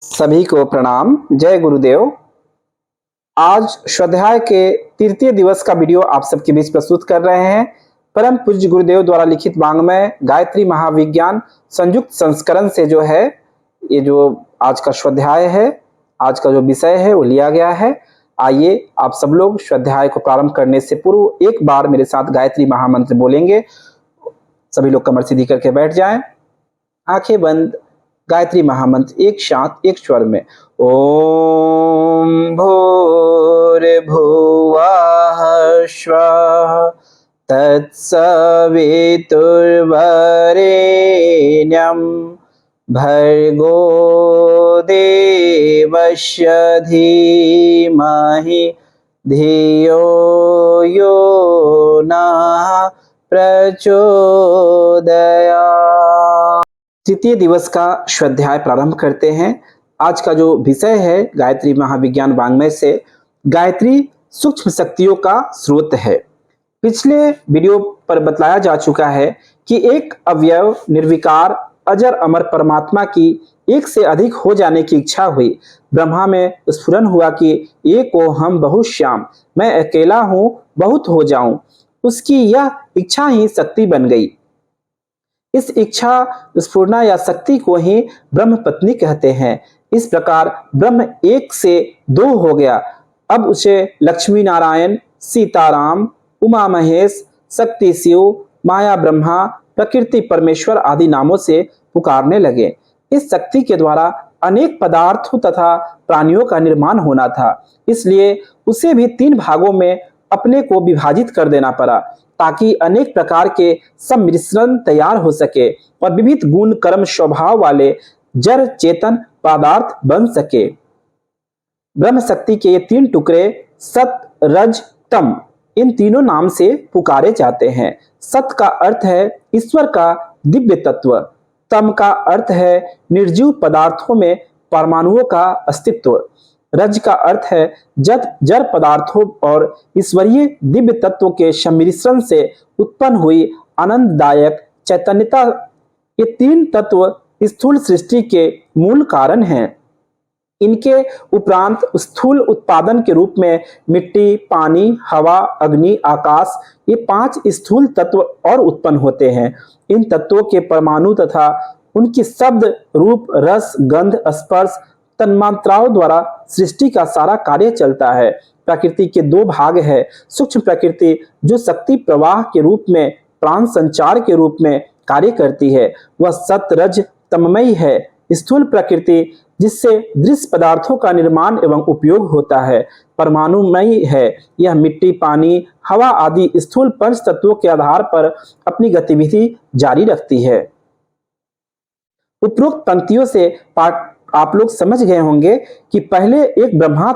सभी को प्रणाम। जय गुरुदेव। आज स्वाध्याय के तृतीय दिवस का वीडियो आप सबके बीच प्रस्तुत कर रहे हैं। परम पूज्य गुरुदेव द्वारा लिखित वाङ्मय गायत्री महाविज्ञान संयुक्त संस्करण से जो है ये जो आज का स्वाध्याय है, आज का जो विषय है वो लिया गया है। आइए आप सब लोग स्वाध्याय को प्रारंभ करने से पूर्व एक बार मेरे साथ गायत्री महामंत्र बोलेंगे। सभी लोग कमर सीधी करके बैठ जाएं, आंखें बंद। गायत्री महामंत्र एक साथ एक स्वर में। ओम भूर्भुवः स्वः तत्सवितुर्वरेण्यं भर्गो देवस्य धीमहि धियो यो नः प्रचोदयात्। तृतीय दिवस का स्वाध्याय प्रारंभ करते हैं। आज का जो विषय है गायत्री महाविज्ञान वाङ्मय से गायत्री सूक्ष्म शक्तियों का स्रोत है। पिछले वीडियो पर बतलाया जा चुका है कि एक अवयव निर्विकार अजर अमर परमात्मा की एक से अधिक हो जाने की इच्छा हुई। ब्रह्मा में स्फुरन हुआ कि एक को हम बहुत श्याम, मैं अकेला हूं, बहुत हो जाऊं। उसकी यह इच्छा ही शक्ति बन गई। इस इच्छा स्फुरना या शक्ति को ही ब्रह्म पत्नी कहते हैं। इस प्रकार ब्रह्म एक से दो हो गया। अब उसे लक्ष्मी नारायण, सीताराम, उमा महेश, शक्ति शिव, माया ब्रह्मा, प्रकृति परमेश्वर आदि नामों से पुकारने लगे। इस शक्ति के द्वारा अनेक पदार्थों तथा प्राणियों का निर्माण होना था, इसलिए उसे भी तीन भागों में अपने को विभाजित कर देना पड़ा ताकि अनेक प्रकार के सम्मिश्रण तैयार हो सके और विविध गुण कर्म स्वभाव वाले जड़ चेतन पदार्थ बन सके। ब्रह्म शक्ति के ये तीन टुकड़े सत, रज, तम, इन तीनों नाम से पुकारे जाते हैं। सत का अर्थ है ईश्वर का दिव्य तत्व, तम का अर्थ है निर्जीव पदार्थों में परमाणुओं का अस्तित्व, रज का अर्थ है जड़ पदार्थों और ईश्वरीय दिव्य तत्वों के सम्मिश्रण से उत्पन्न हुई आनंददायक चैतन्यता। ये तीन तत्व स्थूल सृष्टि के मूल कारण हैं। इनके उपरांत स्थूल उत्पादन के रूप में मिट्टी, पानी, हवा, अग्नि, आकाश, ये पांच स्थूल तत्व और उत्पन्न होते हैं। इन तत्वों के परमाणु तथा उनकी शब्द, रूप, रस, गंध, स्पर्श तन्मात्राओं द्वारा सृष्टि का सारा कार्य चलता है। प्रकृति के दो भाग है। सूक्ष्म प्रकृति जो शक्ति प्रवाह के रूप में प्राण संचार के रूप में कार्य करती है, वह सत, रज, तममयी है। स्थूल प्रकृति जिससे दृश्य पदार्थों का निर्माण एवं उपयोग होता है, परमाणुमयी है। यह मिट्टी, पानी, हवा आदि स्थूल पंच तत्वों के आधार पर अपनी गतिविधि जारी रखती है। उपरोक्त पंक्तियों से आप लोग समझ गए होंगे कि पहले एक ब्रह्मा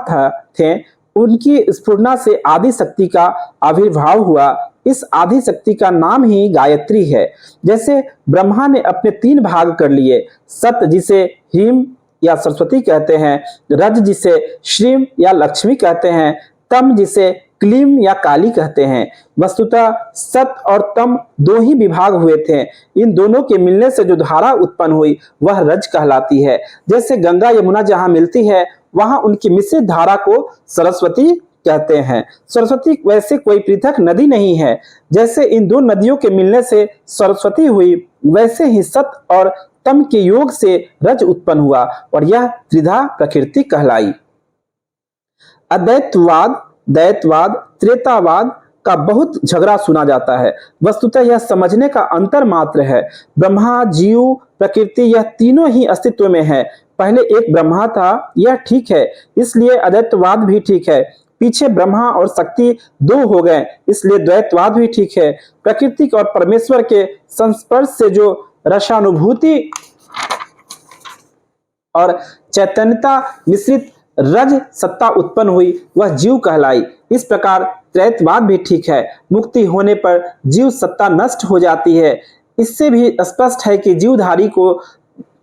थे, उनकी स्फुरना से आदि शक्ति का आविर्भाव हुआ। इस आदि शक्ति का नाम ही गायत्री है। जैसे ब्रह्मा ने अपने तीन भाग कर लिए, सत जिसे ह्रीम या सरस्वती कहते हैं, रज जिसे श्रीम या लक्ष्मी कहते हैं, तम जिसे क्लीम या काली कहते हैं। वस्तुतः सत और तम दो ही विभाग हुए थे। इन दोनों के मिलने से जो धारा उत्पन्न हुई वह रज कहलाती है। जैसे गंगा यमुना जहां मिलती है वहां उनकी मिश्रित धारा को सरस्वती कहते हैं। सरस्वती वैसे कोई पृथक नदी नहीं है। जैसे इन दो नदियों के मिलने से सरस्वती हुई, वैसे ही सत और तम के योग से रज उत्पन्न हुआ और यह त्रिधा प्रकृति कहलाई। अद्वैतवाद, द्वैतवाद, त्रेतावाद का बहुत झगड़ा सुना जाता है। वस्तुतः यह समझने का अंतर मात्र है। ब्रह्मा, जीव, प्रकृति यह तीनों ही अस्तित्व में है। पहले एक ब्रह्मा था, यह ठीक है, इसलिए अद्वैतवाद भी ठीक है। पीछे ब्रह्मा और शक्ति दो हो गए, इसलिए द्वैतवाद भी ठीक है। प्रकृति और परमेश्वर के संस्पर्श से जो रसानुभूति और चैतन्यता मिश्रित रज सत्ता उत्पन्न हुई वह जीव कहलाई। इस प्रकार त्रैतवाद भी ठीक है। मुक्ति होने पर जीव सत्ता नष्ट हो जाती है। इससे भी स्पष्ट है कि जीवधारी को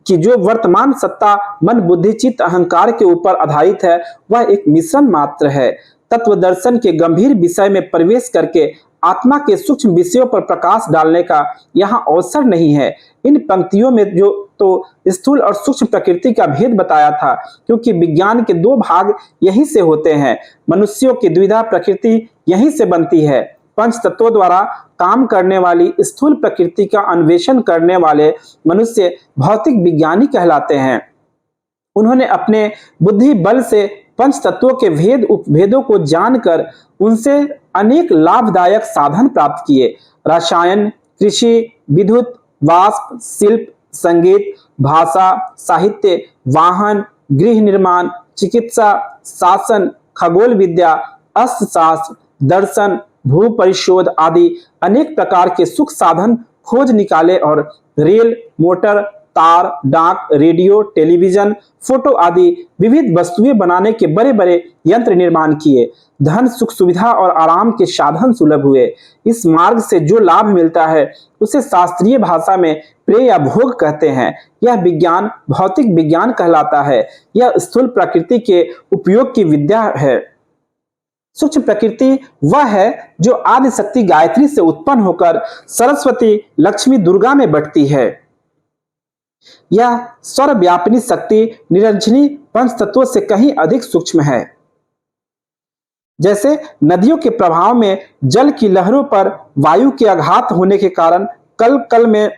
कि जो वर्तमान सत्ता मन, बुद्धि, चित्त, अहंकार के ऊपर आधारित है वह एक मिश्रण मात्र है। तत्व दर्शन के गंभीर विषय में प्रवेश करके आत्मा के सूक्ष्म विषयों पर प्रकाश डालने का यहाँ अवसर नहीं है। इन पंक्तियों में जो तो स्थूल और सूक्ष्म प्रकृति का भेद बताया था, क्योंकि विज्ञान के दो भाग यही से होते हैं। मनुष्यों की द्विधा प्रकृति यहीं से बनती है। पंच तत्वों द्वारा काम करने वाली स्थूल प्रकृति का अन्वेषण करने वाले मनुष्य भौतिक विज्ञानी कहलाते हैं। उन्होंने अपने बुद्धि बल से पंच तत्वों के भेद उपभेदों को जानकर उनसे अनेक लाभदायक साधन प्राप्त किए। रसायन, कृषि, विद्युत, वाष्प, शिल्प, संगीत, भाषा, साहित्य, वाहन, गृह निर्माण, चिकित्सा, शासन, खगोल विद्या, अर्थशास्त्र, दर्शन, भू परिशोध आदि अनेक प्रकार के सुख साधन खोज निकाले और रेल, मोटर, तार, डाक, रेडियो, टेलीविजन, फोटो आदि विविध वस्तुएं बनाने के बड़े बड़े यंत्र निर्माण किए। धन, सुख, सुविधा और आराम के साधन सुलभ हुए। इस मार्ग से जो लाभ मिलता है उसे शास्त्रीय भाषा में प्रेय या भोग कहते हैं। यह विज्ञान भौतिक विज्ञान कहलाता है। यह स्थूल प्रकृति के उपयोग की विद्या है। सूक्ष्म प्रकृति वह है जो आदि शक्ति गायत्री से उत्पन्न होकर सरस्वती, लक्ष्मी, दुर्गा में बटती है। यह सर्वव्यापिनी शक्ति निरंजनी पंच तत्वों से कहीं अधिक सूक्ष्म है। जैसे नदियों के प्रभाव में जल की लहरों पर वायु के आघात होने के कारण कल कल में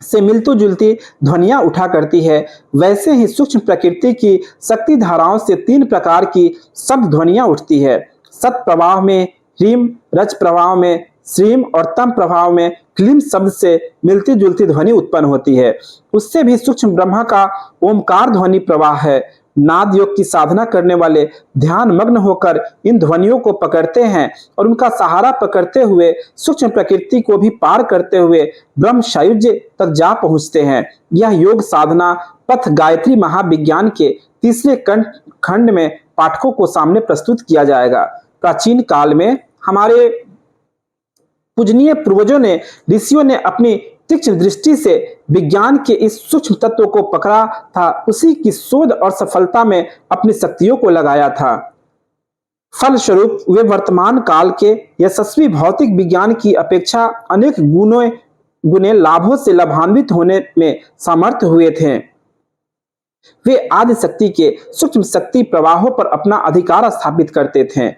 से मिलती जुलती ध्वनियां उठा करती है, वैसे ही सूक्ष्म प्रकृति की शक्ति धाराओं से तीन प्रकार की शब्द ध्वनियां उठती है। सत प्रवाह में ह्रीम, रज प्रवाह में श्रीम और तम प्रभाव में क्लीम शब्द से मिलती जुलती ध्वनि उत्पन्न होती है। उससे भी सूक्ष्म ब्रह्मा का ओमकार ध्वनि प्रवाह है। नाद योग की साधना करने वाले ध्यान मग्न होकर इन ध्वनियों को पकड़ते हैं और उनका सहारा पकड़ते हुए सूक्ष्म प्रकृति को भी पार करते हुए ब्रह्म सायुज्य तक जा पहुंचते हैं। यह योग साधना पथ गायत्री महाविज्ञान के तीसरे खंड में पाठकों को सामने प्रस्तुत किया जाएगा। प्राचीन काल में हमारे पूजनीय पूर्वजों ने, ऋषियों ने अपनी तीक्ष्ण दृष्टि से विज्ञान के इस सूक्ष्म तत्व को पकड़ा था, उसी की शोध और सफलता में अपनी शक्तियों को लगाया था। फलस्वरूप वे वर्तमान काल के यशस्वी भौतिक विज्ञान की अपेक्षा अनेक गुने लाभों से लाभान्वित होने में समर्थ हुए थे। वे आदि शक्ति के सूक्ष्म शक्ति प्रवाहों पर अपना अधिकार स्थापित करते थे।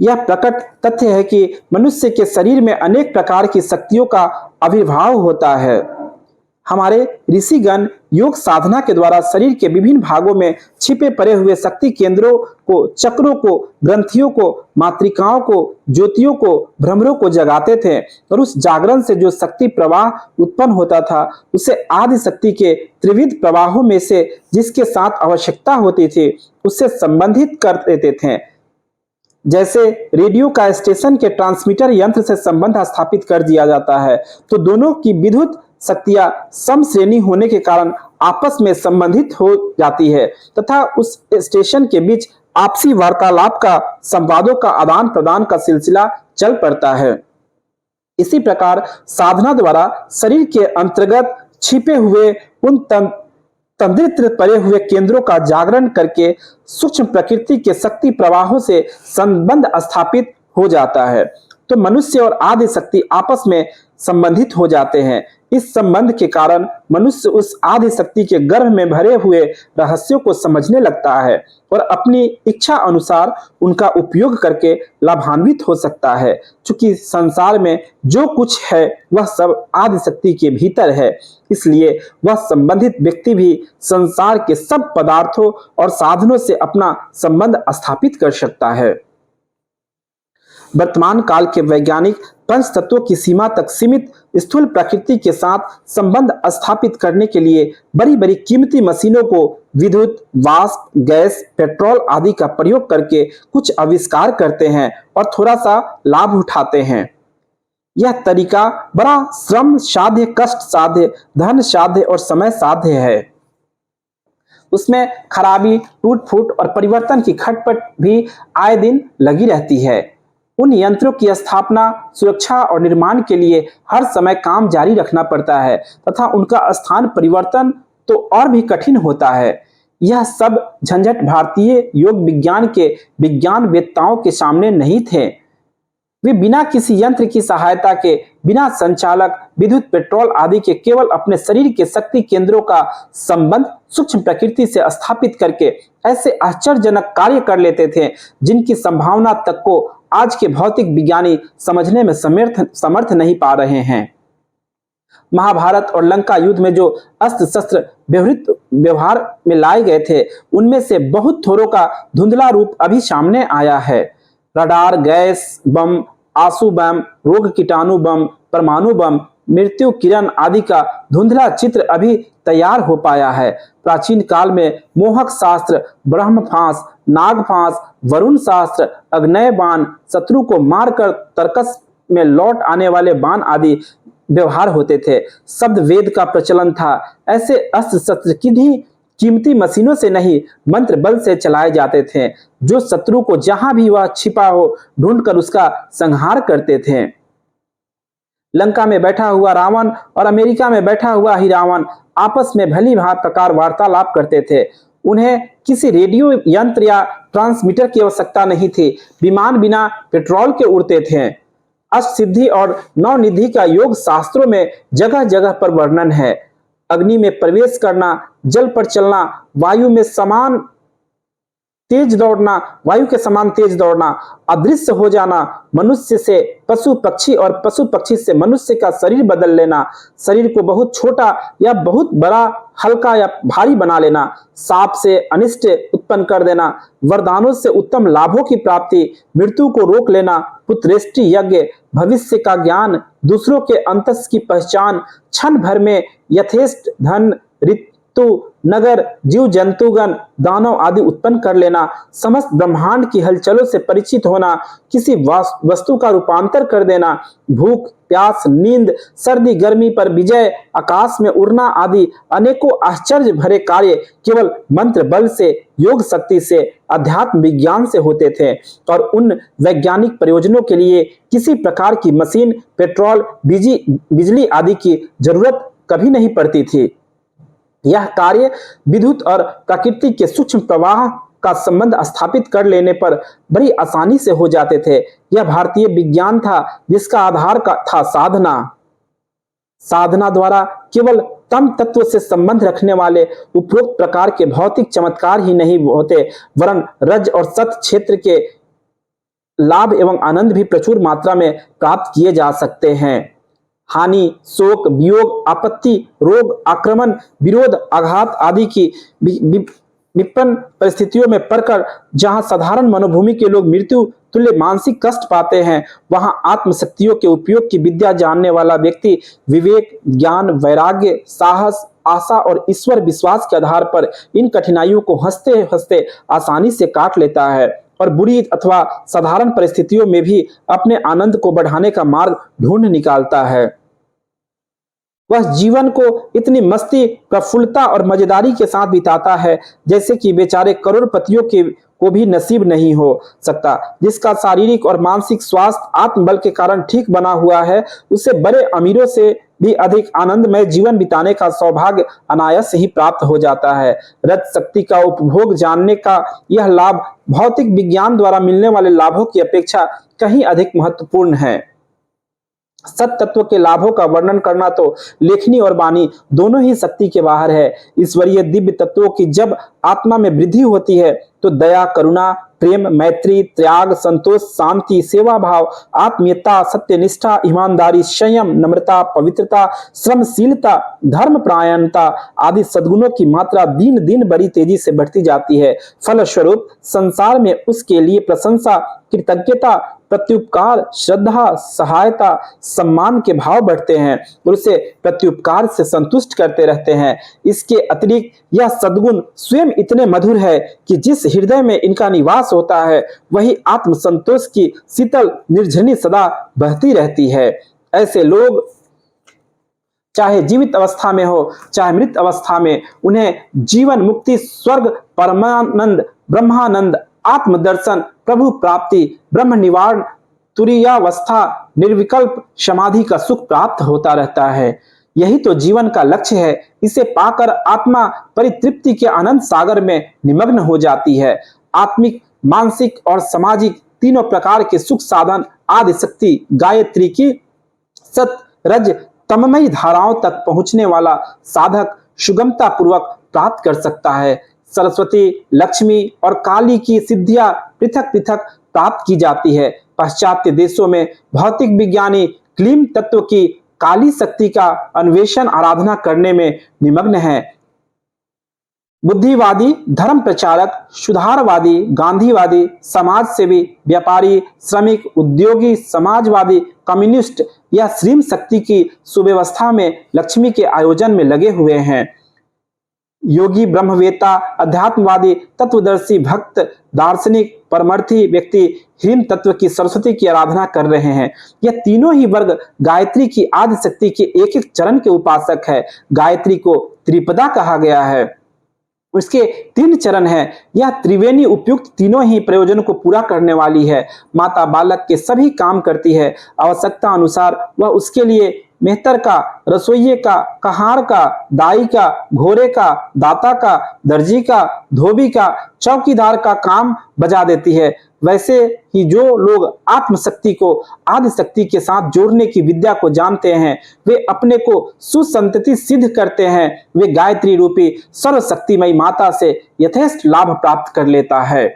यह प्रकट तथ्य है कि मनुष्य के शरीर में अनेक प्रकार की शक्तियों का आविर्भाव होता है। हमारे ऋषिगण योग साधना के द्वारा शरीर के विभिन्न भागों में छिपे पड़े हुए शक्ति केंद्रों को, चक्रों को, ग्रंथियों को, मातृकाओं को, ज्योतियों को, भ्रमरों को जगाते थे और उस जागरण से जो शक्ति प्रवाह उत्पन्न होता था उसे आदि शक्ति के त्रिविध प्रवाहों में से जिसके साथ आवश्यकता होती थी उससे संबंधित कर देते थे। जैसे रेडियो का स्टेशन के ट्रांसमीटर यंत्र से संबंध स्थापित कर दिया जाता है, तो दोनों की विद्युत शक्तियां सम श्रेणी होने के कारण आपस में संबंधित हो जाती है तथा उस स्टेशन के बीच आपसी वार्तालाप का, संवादों का आदान प्रदान का सिलसिला चल पड़ता है। इसी प्रकार साधना द्वारा शरीर के अंतर्गत छिपे हुए उन तंत्रित्र पड़े हुए केंद्रों का जागरण करके सूक्ष्म प्रकृति के शक्ति प्रवाहों से संबंध स्थापित हो जाता है, तो मनुष्य और आदि शक्ति आपस में संबंधित हो जाते हैं। इस संबंध के कारण मनुष्य उस आदि शक्ति के गर्भ में भरे हुए रहस्यों को समझने लगता है और अपनी इच्छा अनुसार उनका उपयोग करके लाभान्वित हो सकता है। क्योंकि संसार में जो कुछ है वह सब आदि शक्ति के भीतर है, इसलिए वह संबंधित व्यक्ति भी संसार के सब पदार्थों और साधनों से अपना संबंध स्थापित कर सकता है। वर्तमान काल के वैज्ञानिक पंच तत्वों की सीमा तक सीमित स्थूल प्रकृति के साथ संबंध स्थापित करने के लिए बड़ी बड़ी कीमती मशीनों को विद्युत, वाष्प, गैस, पेट्रोल आदि का प्रयोग करके कुछ आविष्कार करते हैं और थोड़ा सा लाभ उठाते हैं। यह तरीका बड़ा श्रम साध्य, कष्ट साध्य, धन साध्य और समय साध्य है। उसमें खराबी, टूट फूट और परिवर्तन की खटपट भी आए दिन लगी रहती है। उन यंत्रों की स्थापना, सुरक्षा और निर्माण के लिए हर समय काम जारी रखना पड़ता है तथा उनका स्थान परिवर्तन तो और भी कठिन होता है। यह सब झंझट भारतीय योग विज्ञान के विज्ञान वेत्ताओं के सामने नहीं थे। वे बिना किसी यंत्र की सहायता के, बिना संचालक, विद्युत, पेट्रोल आदि के केवल अपने शरीर के शक्ति केंद्रों का संबंध सूक्ष्म प्रकृति से स्थापित करके ऐसे आश्चर्यजनक कार्य कर लेते थे जिनकी संभावना तक को आज के भौतिक विज्ञानी समझने में समर्थ नहीं पा रहे हैं। महाभारत और लंका युद्ध में जो अस्त्र शस्त्र व्यवहार में लाए गए थे, उनमें से बहुत थोड़ों का धुंधला रूप अभी सामने आया है। रडार, गैस बम, आंसू बम, रोग कीटाणु बम, परमाणु बम, मृत्यु किरण आदि का धुंधला चित्र अभी तैयार हो पाया है। प्राचीन काल में मोहक शास्त्र, ब्रह्म फांस, नाग फांस, वरुण शास्त्र, अग्नेय बाण, शत्रु को मारकर तर्कस में लौट आने वाले बाण आदि व्यवहार होते थे। शब्द वेद का प्रचलन था। ऐसे अस्त्र शस्त्र किन्हीं कीमती मशीनों से नहीं, मंत्र बल से चलाए जाते थे, जो शत्रु को जहां भी वह छिपा हो ढूंढकर उसका संहार करते थे। लंका में बैठा हुआ रावण और अमेरिका में बैठा हुआ ही रावण आपस में भली भांति प्रकार वार्तालाप करते थे। उन्हें किसी रेडियो यंत्र या ट्रांसमीटर की आवश्यकता नहीं थी। विमान बिना पेट्रोल के उड़ते थे। अष्टसिद्धि और नवनिधि का योग शास्त्रों में जगह जगह पर वर्णन है। अग्नि में प्रवेश करना, जल पर चलना, वायु के समान तेज दौड़ना, अदृश्य हो जाना, मनुष्य से पशु पक्षी और पशु पक्षी से मनुष्य का शरीर बदल लेना, शरीर को बहुत छोटा या बहुत बड़ा, हल्का या भारी बना लेना, सांप से अनिष्ट उत्पन्न कर देना, वरदानों से उत्तम लाभों की प्राप्ति, मृत्यु को रोक लेना, पुत्रेष्टि यज्ञ, भविष्य का ज्ञान, दूसरों के अंतस की पहचान, क्षण भर में यथेष्ट धन, ऋतु, नगर, जीव जंतुगण, दानव आदि उत्पन्न कर लेना, समस्त ब्रह्मांड की हलचलों से परिचित होना, किसी वस्तु का रूपांतर कर देना, भूख, प्यास, नींद, सर्दी, गर्मी पर विजय, आकाश में उड़ना आदि अनेकों आश्चर्य भरे कार्य केवल मंत्र बल से, योग शक्ति से, अध्यात्म विज्ञान से होते थे और उन वैज्ञानिक प्रयोजनों के लिए किसी प्रकार की मशीन, पेट्रोल, बिजली आदि की जरूरत कभी नहीं पड़ती थी। यह कार्य विद्युत और प्रकृति के सूक्ष्म प्रवाह का संबंध स्थापित कर लेने पर बड़ी आसानी से हो जाते थे। यह भारतीय विज्ञान था जिसका आधार था साधना। साधना द्वारा केवल तम तत्व से संबंध रखने वाले उपरोक्त प्रकार के भौतिक चमत्कार ही नहीं होते, वरन रज और सत क्षेत्र के लाभ एवं आनंद भी प्रचुर मात्रा में प्राप्त किए जा सकते हैं। हानि, शोक, वियोग, आपत्ति, रोग, आक्रमण, विरोध, आघात आदि की विपन्न परिस्थितियों में पड़कर जहां साधारण मनोभूमि के लोग मृत्यु तुल्य मानसिक कष्ट पाते हैं, वहां आत्मशक्तियों के उपयोग की विद्या जानने वाला व्यक्ति विवेक, ज्ञान, वैराग्य, साहस, आशा और ईश्वर विश्वास के आधार पर इन कठिनाइयों को हंसते हंसते आसानी से काट लेता है और बुरी अथवा साधारण परिस्थितियों में भी अपने आनंद को बढ़ाने का मार्ग ढूंढ निकालता है। वह जीवन को इतनी मस्ती, प्रफुल्लता और मजेदारी के साथ बिताता है जैसे कि बेचारे करोड़पतियों को भी नसीब नहीं हो सकता। जिसका शारीरिक और मानसिक स्वास्थ्य आत्मबल के कारण ठीक बना हुआ है, उसे बड़े अमीरों से भी अधिक आनंदमय जीवन बिताने का सौभाग्य अनायास ही प्राप्त हो जाता है। रज शक्ति का उपभोग जानने का यह लाभ भौतिक विज्ञान द्वारा मिलने वाले लाभों की अपेक्षा कहीं अधिक महत्वपूर्ण है। सत तत्व के लाभों का वर्णन करना तो लेखनी और वाणी दोनों ही शक्ति के बाहर है। ईश्वरीय दिव्य तत्वों की जब आत्मा में वृद्धि होती है तो दया, करुणा, प्रेम, मैत्री, त्याग, संतोष, शांति, सेवा भाव, आत्मीयता, सत्यनिष्ठा, ईमानदारी, संयम, नम्रता, पवित्रता, श्रमशीलता, धर्मपरायणता आदि सद्गुणों की मात्रा दिन दिन बड़ी तेजी से बढ़ती जाती है। फलस्वरूप संसार में उसके लिए प्रशंसा, कृतज्ञता, प्रत्युपकार, श्रद्धा, सहायता, सम्मान के भाव बढ़ते हैं और उसे प्रत्युपकार से संतुष्ट करते रहते हैं। इसके अतिरिक्त यह सद्गुण स्वयं इतने मधुर है कि जिस हृदय में इनका निवास होता है वही आत्म संतोष की शीतल निर्झरनी सदा बहती रहती है। ऐसे लोग चाहे जीवित अवस्था में हो चाहे मृत अवस्था में, उन्हें जीवन मुक्ति, स्वर्ग, परमानंद, ब्रह्मानंद, आत्मदर्शन, प्रभु प्राप्ति, ब्रह्म निवारण, तुरीयावस्था, निर्विकल्प समाधि का सुख प्राप्त होता रहता है। यही तो जीवन का लक्ष्य है। इसे पाकर आत्मा परितृप्ति के आनंद सागर में निमग्न हो जाती है। आत्मिक, मानसिक और सामाजिक तीनों प्रकार के सुख साधन आदि शक्ति गायत्री की सत रज तममयी धाराओं तक पहुंचने वाला साधक सुगमता पूर्वक प्राप्त कर सकता है। सरस्वती, लक्ष्मी और काली की सिद्धियां पृथक पृथक प्राप्त की जाती है। पाश्चात्य देशों में भौतिक विज्ञानी क्लीम तत्व की काली शक्ति का अन्वेषण आराधना करने में निमग्न है। बुद्धिवादी, धर्म प्रचारक, सुधारवादी, गांधीवादी, समाज सेवी, व्यापारी, श्रमिक, उद्योगी, समाजवादी, कम्युनिस्ट या श्रीम शक्ति की सुव्यवस्था में लक्ष्मी के आयोजन में लगे हुए हैं। योगी, ब्रह्मवेता, अध्यात्मवादी, तत्वदर्शी, भक्त, दार्शनिक, परमार्थी व्यक्ति ह्रीम तत्व की सरस्वती की आराधना कर रहे हैं। यह तीनों ही वर्ग गायत्री की आदि शक्ति के एक एक चरण के उपासक है। गायत्री को त्रिपदा कहा गया है। उसके 3 चरण हैं। यह त्रिवेणी उपयुक्त तीनों ही प्रयोजनों को पूरा करने वाली है। माता बालक के सभी काम करती है। आवश्यकता अनुसार वह उसके लिए मेहतर का, रसोइये का, कहार का, दाई का, घोड़े का, दाता का, दर्जी का, धोबी का, चौकीदार का काम बजा देती है। वैसे ही जो लोग आत्मशक्ति को आदि शक्ति के साथ जोड़ने की विद्या को जानते हैं, वे अपने को सुसंतति सिद्ध करते हैं। वे गायत्री रूपी सर्वशक्तिमयी माता से यथेष्ट लाभ प्राप्त कर लेता है।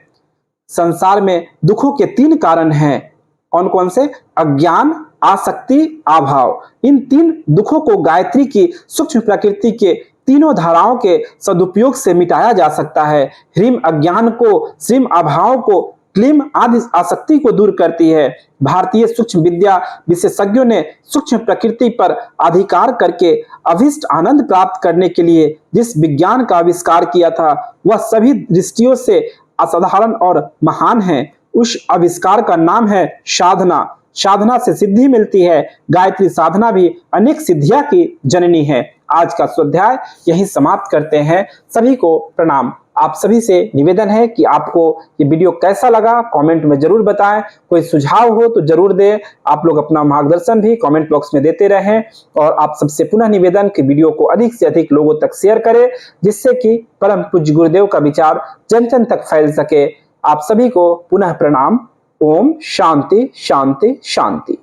संसार में दुखों के 3 कारण हैं। कौन कौन से? अज्ञान, आसक्ति, अभाव। इन 3 दुखों को गायत्री की सूक्ष्म प्रकृति के तीनों धाराओं के सदुपयोग से मिटाया जा सकता है। ह्रीम अज्ञान को, श्रीम अभाव को, क्लीम आदि आसक्ति को दूर करती है। भारतीय सूक्ष्म विद्या विशेषज्ञों ने सूक्ष्म प्रकृति पर अधिकार करके अभिष्ट आनंद प्राप्त करने के लिए जिस विज्ञान का आविष्कार किया था, वह सभी दृष्टियों से असाधारण और महान है। उस आविष्कार का नाम है साधना। साधना से सिद्धि मिलती है। गायत्री साधना भी अनेक सिद्धियां की जननी है। आज का स्वाध्याय यहीं समाप्त करते हैं। सभी को प्रणाम। आप सभी से निवेदन है कि आपको ये वीडियो कैसा लगा कमेंट में जरूर बताएं। कोई सुझाव हो तो जरूर दें। आप लोग अपना मार्गदर्शन भी कमेंट बॉक्स में देते रहें। और आप सबसे पुनः निवेदन कि वीडियो को अधिक से अधिक लोगों तक शेयर करें, जिससे कि परम पूज्य गुरुदेव का विचार जन जन तक फैल सके। आप सभी को पुनः प्रणाम। ओम शांति शांति शांति।